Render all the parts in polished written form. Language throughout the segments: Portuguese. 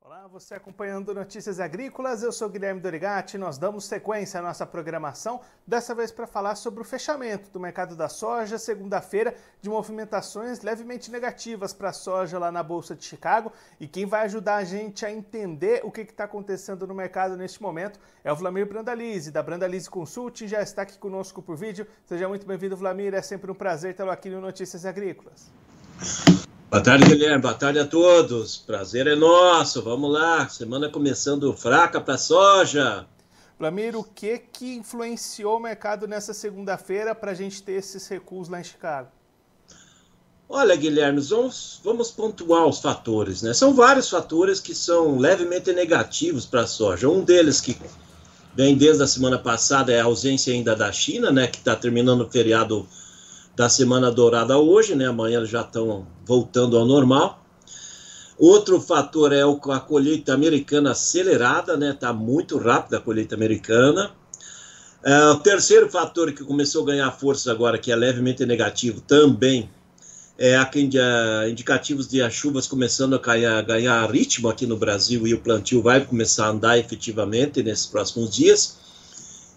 Olá, você acompanhando Notícias Agrícolas, eu sou Guilherme Dorigatti, nós damos sequência à nossa programação, dessa vez para falar sobre o fechamento do mercado da soja, segunda-feira, de movimentações levemente negativas para a soja lá na Bolsa de Chicago, e quem vai ajudar a gente a entender o que está acontecendo no mercado neste momento é o Vlamir Brandalize, da Brandalize Consulting, já está aqui conosco por vídeo. Seja muito bem-vindo, Vlamir, é sempre um prazer tê-lo aqui no Notícias Agrícolas. Boa tarde, Guilherme. Boa tarde a todos. Prazer é nosso. Vamos lá. Semana começando fraca para a soja. Vlamir, o que influenciou o mercado nessa segunda-feira para a gente ter esses recuos lá em Chicago? Olha, Guilherme, vamos pontuar os fatores, né? São vários fatores que são levemente negativos para a soja. Um deles que vem desde a semana passada é a ausência ainda da China, né? Que está terminando o feriado da Semana Dourada hoje, né? Amanhã eles já estão voltando ao normal. Outro fator é a colheita americana acelerada, né? Está muito rápida a colheita americana. O terceiro fator que começou a ganhar força agora, que é levemente negativo também, é indicativos de as chuvas começando a ganhar ritmo aqui no Brasil e o plantio vai começar a andar efetivamente nesses próximos dias.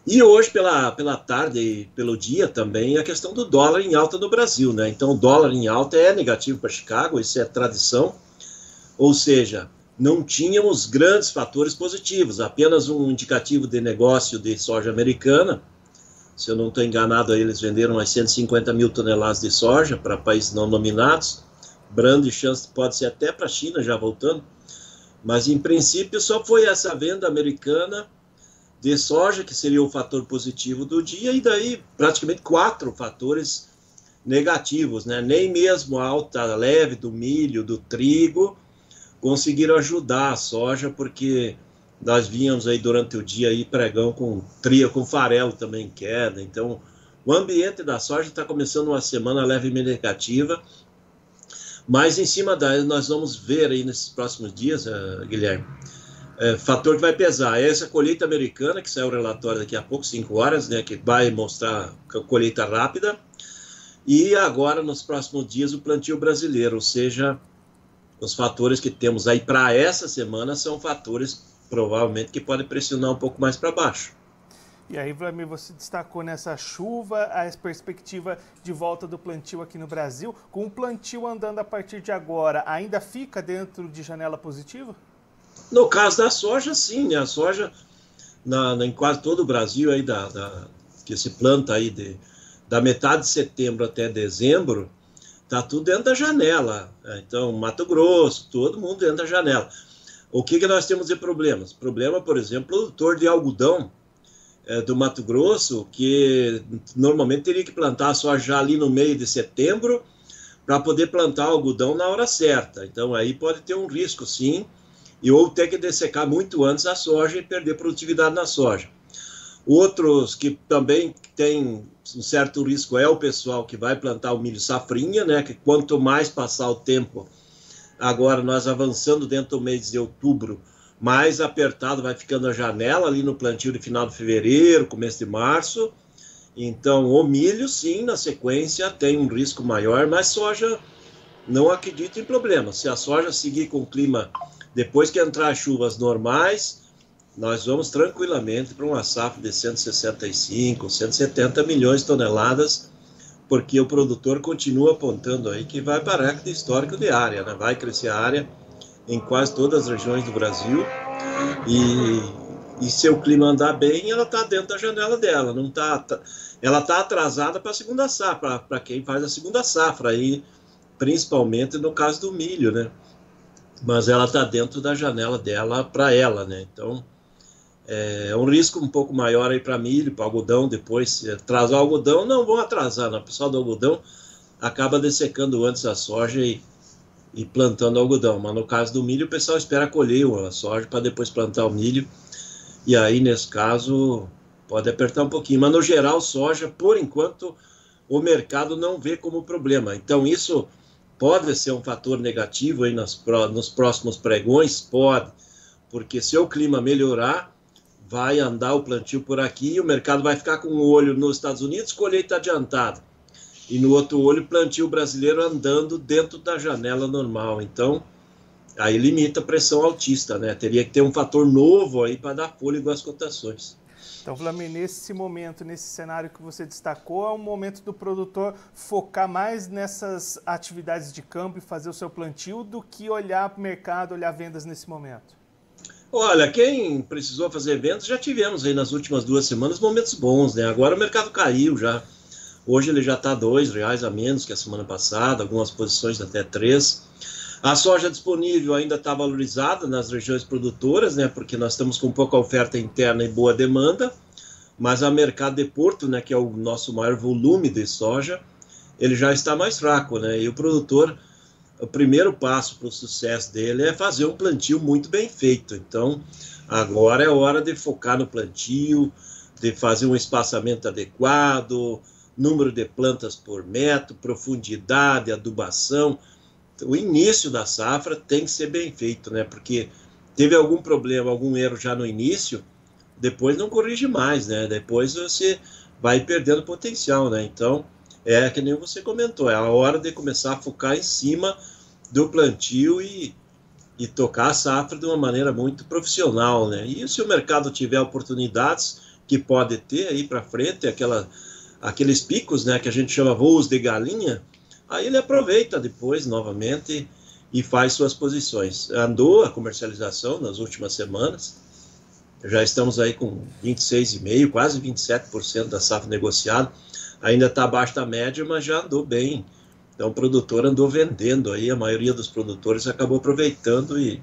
E hoje, pela tarde e pelo dia também, a questão do dólar em alta no Brasil, né? Então, o dólar em alta é negativo para Chicago, isso é tradição. Ou seja, não tínhamos grandes fatores positivos, apenas um indicativo de negócio de soja americana. Se eu não estou enganado, aí eles venderam umas 150 mil toneladas de soja para países não nominados. Grande chance pode ser até para a China, já voltando. Mas, em princípio, só foi essa venda americana de soja, que seria o fator positivo do dia, e daí praticamente 4 fatores negativos, né? Nem mesmo a alta leve do milho, do trigo, conseguiram ajudar a soja, porque nós vínhamos aí durante o dia aí pregão com farelo também em queda. Então, o ambiente da soja está começando uma semana levemente negativa, mas em cima daí nós vamos ver aí nesses próximos dias, Guilherme, fator que vai pesar. Essa colheita americana, que saiu o relatório daqui a pouco, 5 horas, né, que vai mostrar a colheita rápida, e agora, nos próximos dias, o plantio brasileiro, ou seja, os fatores que temos aí para essa semana são fatores, provavelmente, que podem pressionar um pouco mais para baixo. E aí, Vlamir, você destacou nessa chuva a perspectiva de volta do plantio aqui no Brasil. Com o plantio andando a partir de agora, ainda fica dentro de janela positiva? No caso da soja, sim, né? A soja, em quase todo o Brasil, aí que se planta aí da metade de setembro até dezembro, está tudo dentro da janela. Então, Mato Grosso, todo mundo dentro da janela. O que nós temos de problemas? Problema, por exemplo, produtor de algodão do Mato Grosso, que normalmente teria que plantar a soja já ali no meio de setembro para poder plantar o algodão na hora certa. Então, aí pode ter um risco, sim, ou ter que dessecar muito antes a soja e perder produtividade na soja. Outros que também têm um certo risco é o pessoal que vai plantar o milho safrinha, né? Que quanto mais passar o tempo, agora nós avançando dentro do mês de outubro, mais apertado vai ficando a janela ali no plantio de final de fevereiro, começo de março. Então, o milho, sim, na sequência tem um risco maior, mas soja, não acredito em problema. Se a soja seguir com o clima, depois que entrar as chuvas normais, nós vamos tranquilamente para uma safra de 165, 170 milhões de toneladas, porque o produtor continua apontando aí que vai para recorde histórico de área, né? Vai crescer a área em quase todas as regiões do Brasil, e se o clima andar bem, ela está dentro da janela dela, não tá, ela está atrasada para a segunda safra, para quem faz a segunda safra, aí, principalmente no caso do milho, né? Mas ela está dentro da janela dela para ela, né? Então, é um risco um pouco maior aí para milho, para algodão. Depois, se atrasar o algodão, não vão atrasar, né? O pessoal do algodão acaba dessecando antes a soja e plantando algodão. Mas no caso do milho, o pessoal espera colher a soja para depois plantar o milho. E aí, nesse caso, pode apertar um pouquinho. Mas no geral, soja, por enquanto, o mercado não vê como problema. Então, isso pode ser um fator negativo aí nos próximos pregões? Pode, porque se o clima melhorar, vai andar o plantio por aqui e o mercado vai ficar com um olho nos Estados Unidos, colheita adiantada, e no outro olho, plantio brasileiro andando dentro da janela normal. Então, aí limita a pressão altista, né? Teria que ter um fator novo aí para dar fôlego às cotações. Então, Vlamir, nesse momento, nesse cenário que você destacou, é um momento do produtor focar mais nessas atividades de campo e fazer o seu plantio do que olhar para o mercado, olhar vendas nesse momento? Olha, quem precisou fazer vendas, já tivemos aí nas últimas 2 semanas momentos bons, né? Agora o mercado caiu já. Hoje ele já está R$2 a menos que a semana passada, algumas posições até 3. A soja disponível ainda está valorizada nas regiões produtoras, né? Porque nós estamos com pouca oferta interna e boa demanda, mas a mercado de Porto, né, que é o nosso maior volume de soja, ele já está mais fraco, né? E o produtor, o primeiro passo para o sucesso dele é fazer um plantio muito bem feito. Então, agora é hora de focar no plantio, de fazer um espaçamento adequado, número de plantas por metro, profundidade, adubação. O início da safra tem que ser bem feito, né? Porque teve algum problema, algum erro já no início, depois não corrige mais, né? Depois você vai perdendo potencial, né? Então, é que nem você comentou, é a hora de começar a focar em cima do plantio e tocar a safra de uma maneira muito profissional, né? E se o mercado tiver oportunidades, que pode ter aí para frente, aqueles picos, né, que a gente chama voos de galinha, aí ele aproveita depois novamente e faz suas posições. Andou a comercialização nas últimas semanas, já estamos aí com 26,5%, quase 27% da safra negociada, ainda está abaixo da média, mas já andou bem. Então o produtor andou vendendo aí, a maioria dos produtores acabou aproveitando e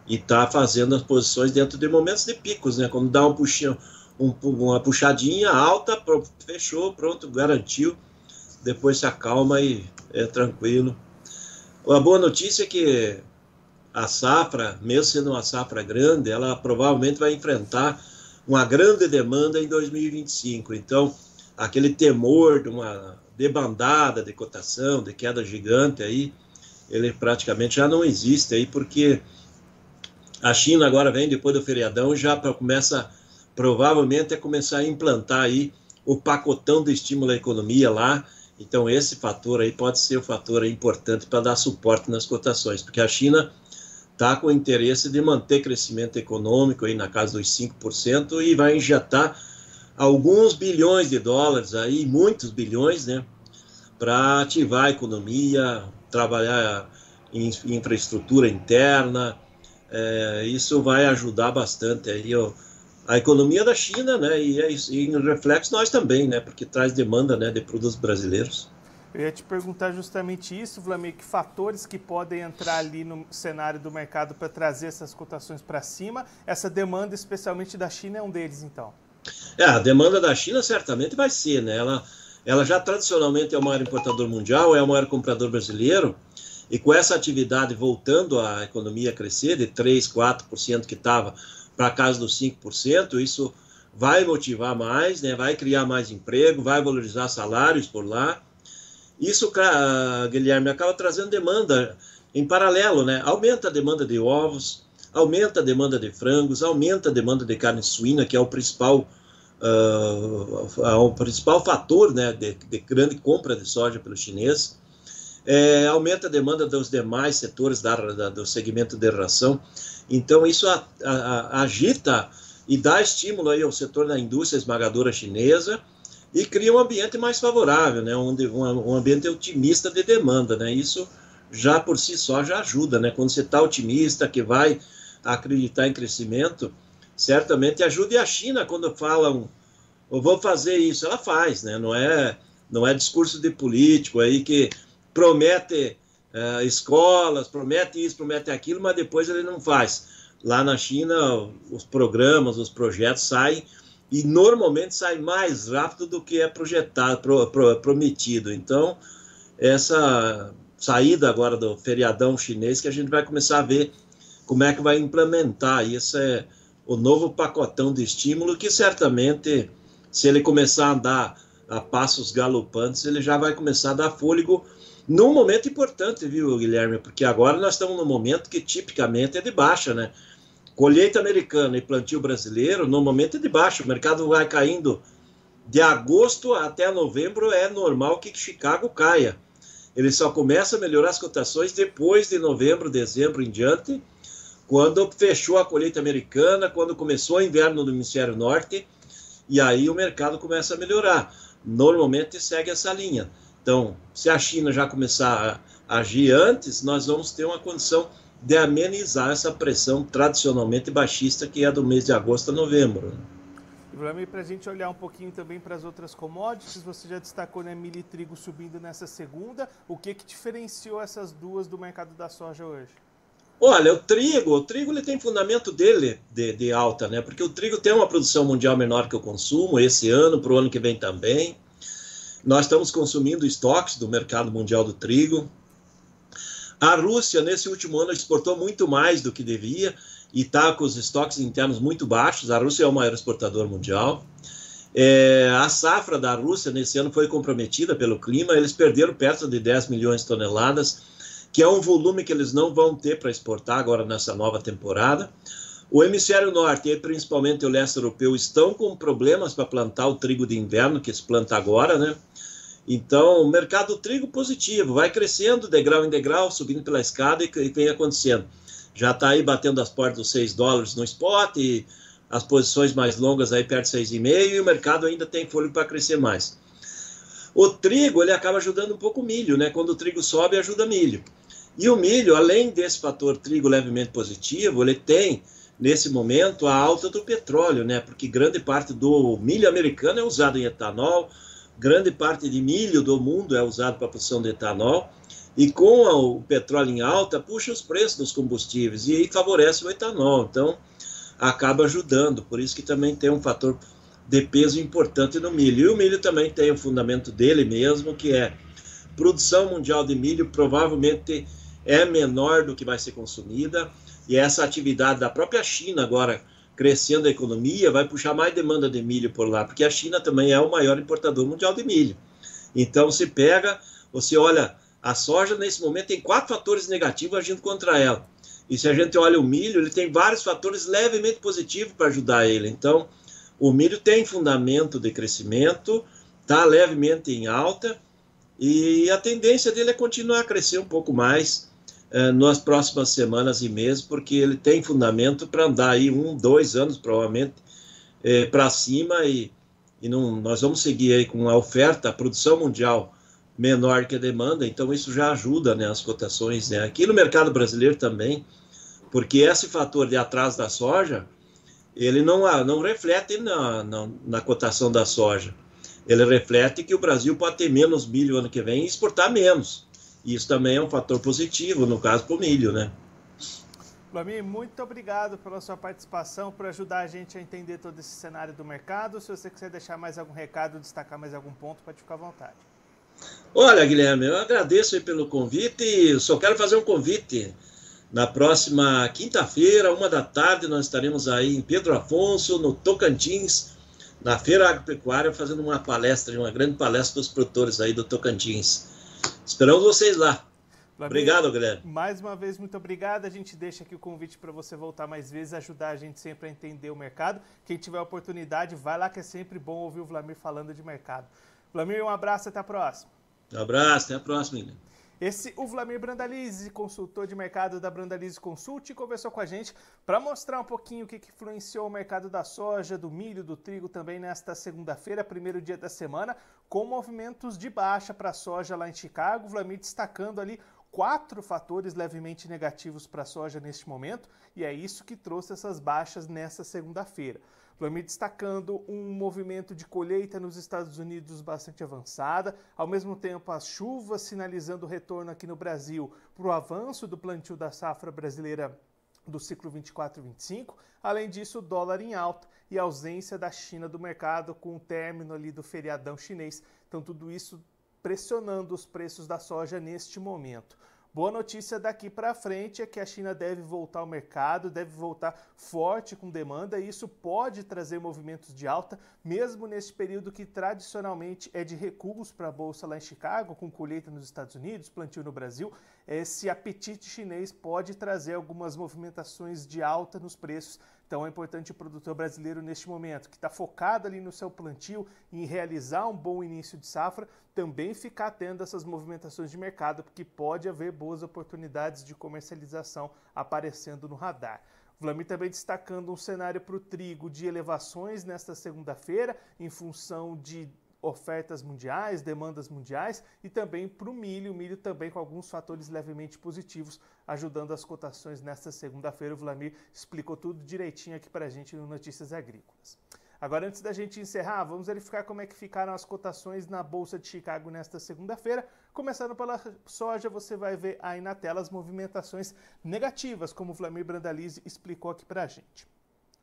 está fazendo as posições dentro de momentos de picos, né? Quando dá uma puxadinha alta, fechou, pronto, garantiu, depois se acalma e é tranquilo. A boa notícia é que a safra, mesmo sendo uma safra grande, ela provavelmente vai enfrentar uma grande demanda em 2025. Então, aquele temor de uma debandada de cotação, de queda gigante aí, ele praticamente já não existe aí, porque a China agora vem depois do feriadão e já provavelmente começar a implantar aí o pacotão de estímulo à economia lá. Então esse fator aí pode ser o fator importante para dar suporte nas cotações, porque a China está com interesse de manter crescimento econômico aí na casa dos 5% e vai injetar alguns bilhões de dólares aí, muitos bilhões, né, para ativar a economia, trabalhar em infraestrutura interna. Isso vai ajudar bastante aí a economia da China, né, e em reflexo nós também, né, porque traz demanda, né, de produtos brasileiros. Eu ia te perguntar justamente isso, Vlamir, que fatores que podem entrar ali no cenário do mercado para trazer essas cotações para cima. Essa demanda, especialmente da China, é um deles, então? A demanda da China certamente vai ser, né, ela já tradicionalmente é o maior importador mundial, é o maior comprador brasileiro, e com essa atividade voltando a economia a crescer de 3%, 4% que estava para casa dos 5%, isso vai motivar mais, né, vai criar mais emprego, vai valorizar salários por lá. Isso, Guilherme, acaba trazendo demanda em paralelo, né? Aumenta a demanda de ovos, aumenta a demanda de frangos, aumenta a demanda de carne suína, que é o principal fator, né, de grande compra de soja pelo chinês. Aumenta a demanda dos demais setores do segmento de ração. Então, isso agita e dá estímulo aí ao setor da indústria esmagadora chinesa e cria um ambiente mais favorável, né? Um ambiente otimista de demanda, né? Isso já por si só já ajuda, né? Quando você está otimista, que vai acreditar em crescimento, certamente ajuda. E a China, quando fala, eu vou fazer isso, ela faz, né? Não é discurso de político aí que promete escolas, promete isso, promete aquilo, mas depois ele não faz. Lá na China, os programas, os projetos saem e normalmente sai mais rápido do que é projetado, prometido. Então, essa saída agora do feriadão chinês, que a gente vai começar a ver como é que vai implementar. Isso é o novo pacotão de estímulo que certamente, se ele começar a andar a passos galopantes, ele já vai começar a dar fôlego num momento importante, viu, Guilherme? Porque agora nós estamos num momento que tipicamente é de baixa, né? Colheita americana e plantio brasileiro, no momento é de baixa. O mercado vai caindo de agosto até novembro, é normal que Chicago caia. ele só começa a melhorar as cotações depois de novembro, dezembro em diante, quando fechou a colheita americana, quando começou o inverno no hemisfério norte, e aí o mercado começa a melhorar. Normalmente segue essa linha. Então, se a China já começar a agir antes, nós vamos ter uma condição de amenizar essa pressão tradicionalmente baixista que é do mês de agosto a novembro. E para a gente olhar um pouquinho também para as outras commodities, você já destacou, né, milho e trigo subindo nessa segunda. O que diferenciou essas duas do mercado da soja hoje? Olha, o trigo ele tem fundamento dele de alta, né? Porque o trigo tem uma produção mundial menor que o consumo esse ano, para o ano que vem também. Nós estamos consumindo estoques do mercado mundial do trigo. A Rússia, nesse último ano, exportou muito mais do que devia e está com os estoques internos muito baixos. A Rússia é o maior exportador mundial. A safra da Rússia nesse ano foi comprometida pelo clima. Eles perderam perto de 10 milhões de toneladas, que é um volume que eles não vão ter para exportar agora nessa nova temporada. O hemisfério norte, e principalmente o leste europeu, estão com problemas para plantar o trigo de inverno, que se planta agora, né? Então, o mercado do trigo positivo, vai crescendo degrau em degrau, subindo pela escada e vem acontecendo. Já está aí batendo as portas dos $6 no spot, e as posições mais longas aí perto de 6,5, e o mercado ainda tem fôlego para crescer mais. O trigo, ele acaba ajudando um pouco o milho, né? Quando o trigo sobe, ajuda milho. E o milho, além desse fator trigo levemente positivo, ele tem, nesse momento, a alta do petróleo, né? Porque grande parte do milho americano é usado em etanol, grande parte de milho do mundo é usado para a produção de etanol, e com o petróleo em alta, puxa os preços dos combustíveis, e aí favorece o etanol, então acaba ajudando, por isso que também tem um fator de peso importante no milho. E o milho também tem o fundamento dele mesmo, que é produção mundial de milho provavelmente é menor do que vai ser consumida, e essa atividade da própria China agora crescendo a economia vai puxar mais demanda de milho por lá, porque a China também é o maior importador mundial de milho. Então você olha, a soja nesse momento tem 4 fatores negativos agindo contra ela, e se a gente olha o milho, ele tem vários fatores levemente positivos para ajudar ele. Então o milho tem fundamento de crescimento, está levemente em alta, e a tendência dele é continuar a crescer um pouco mais nas próximas semanas e meses, porque ele tem fundamento para andar aí 1, 2 anos, provavelmente, para cima, e nós vamos seguir aí com a oferta, a produção mundial menor que a demanda, então isso já ajuda, né, as cotações, né? Aqui no mercado brasileiro também, porque esse fator de atraso da soja, ele não reflete na cotação da soja. Ele reflete que o Brasil pode ter menos milho ano que vem e exportar menos. E isso também é um fator positivo, no caso, para o milho, né? Vlamir, muito obrigado pela sua participação, por ajudar a gente a entender todo esse cenário do mercado. Se você quiser deixar mais algum recado, destacar mais algum ponto, pode ficar à vontade. Olha, Guilherme, eu agradeço aí pelo convite e só quero fazer um convite. Na próxima quinta-feira, 13h, nós estaremos aí em Pedro Afonso, no Tocantins, na Feira Agropecuária, fazendo uma grande palestra dos produtores aí do Tocantins. Esperamos vocês lá. Obrigado, Guilherme. Mais uma vez, muito obrigado. A gente deixa aqui o convite para você voltar mais vezes, ajudar a gente sempre a entender o mercado. Quem tiver oportunidade, vai lá, que é sempre bom ouvir o Vlamir falando de mercado. Vlamir, um abraço, até a próxima. Um abraço, até a próxima, Guilherme. O Vlamir Brandalize, consultor de mercado da Brandalize Consult, conversou com a gente para mostrar um pouquinho o que influenciou o mercado da soja, do milho, do trigo também nesta segunda-feira, primeiro dia da semana, com movimentos de baixa para a soja lá em Chicago. O Vlamir destacando ali 4 fatores levemente negativos para a soja neste momento, e é isso que trouxe essas baixas nessa segunda-feira. Vlamir destacando um movimento de colheita nos Estados Unidos bastante avançada, ao mesmo tempo as chuvas sinalizando o retorno aqui no Brasil para o avanço do plantio da safra brasileira do ciclo 24-25, além disso o dólar em alta e a ausência da China do mercado com o término ali do feriadão chinês, então tudo isso pressionando os preços da soja neste momento. Boa notícia daqui para frente é que a China deve voltar ao mercado, deve voltar forte com demanda, e isso pode trazer movimentos de alta, mesmo nesse período que tradicionalmente é de recuos para a Bolsa lá em Chicago, com colheita nos Estados Unidos, plantio no Brasil. Esse apetite chinês pode trazer algumas movimentações de alta nos preços Então é importante o produtor brasileiro neste momento, que está focado ali no seu plantio, em realizar um bom início de safra, também ficar atento a essas movimentações de mercado, porque pode haver boas oportunidades de comercialização aparecendo no radar. O Vlamir também destacando um cenário para o trigo de elevações nesta segunda-feira, em função de ofertas mundiais, demandas mundiais, e também para o milho também com alguns fatores levemente positivos, ajudando as cotações nesta segunda-feira. O Vlamir explicou tudo direitinho aqui para a gente no Notícias Agrícolas. Agora, antes da gente encerrar, vamos verificar como é que ficaram as cotações na Bolsa de Chicago nesta segunda-feira. Começando pela soja, você vai ver aí na tela as movimentações negativas, como o Vlamir Brandalize explicou aqui para a gente.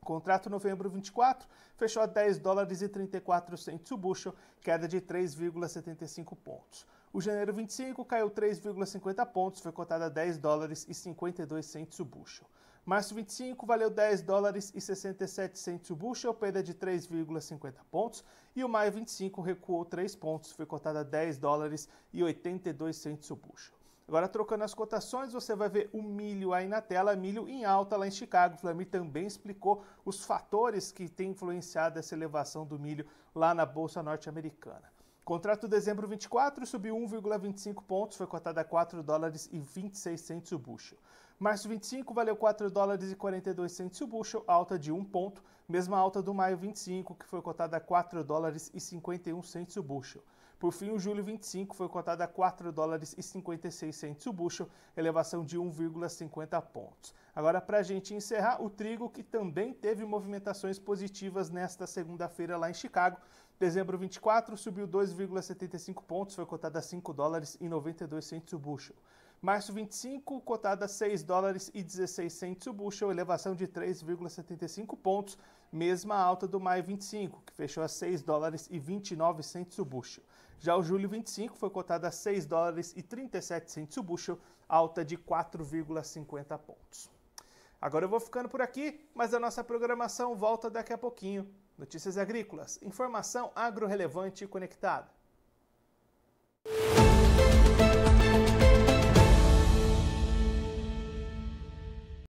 Contrato novembro 24 fechou a $10,34 o bushel, queda de 3,75 pontos. O janeiro 25 caiu 3,50 pontos, foi cotado a $10,52 o bushel. Março 25 valeu $10,67 o bushel, perda de 3,50 pontos. E o maio 25 recuou 3 pontos, foi cotado a $10,82 o bushel. Agora, trocando as cotações, você vai ver o milho aí na tela, milho em alta lá em Chicago. O Vlamir também explicou os fatores que têm influenciado essa elevação do milho lá na Bolsa Norte-Americana. Contrato dezembro 24 subiu 1,25 pontos, foi cotado a $4,26 o bushel. Março 25 valeu $4,42 o bushel, alta de 1 ponto, mesma alta do maio 25, que foi cotada a $4,51 o bushel. Por fim, o julho 25 foi cotado a $4,56 o bushel, elevação de 1,50 pontos. Agora, para a gente encerrar, o trigo, que também teve movimentações positivas nesta segunda-feira lá em Chicago. Dezembro 24 subiu 2,75 pontos, foi cotado a $5,92 o bushel. Março 25, cotado a $6,16 o bushel, elevação de 3,75 pontos, mesma alta do maio 25, que fechou a $6,29 o bushel. Já o julho 25 foi cotado a $6,37 o bushel, alta de 4,50 pontos. Agora eu vou ficando por aqui, mas a nossa programação volta daqui a pouquinho. Notícias Agrícolas, informação agro-relevante e conectada.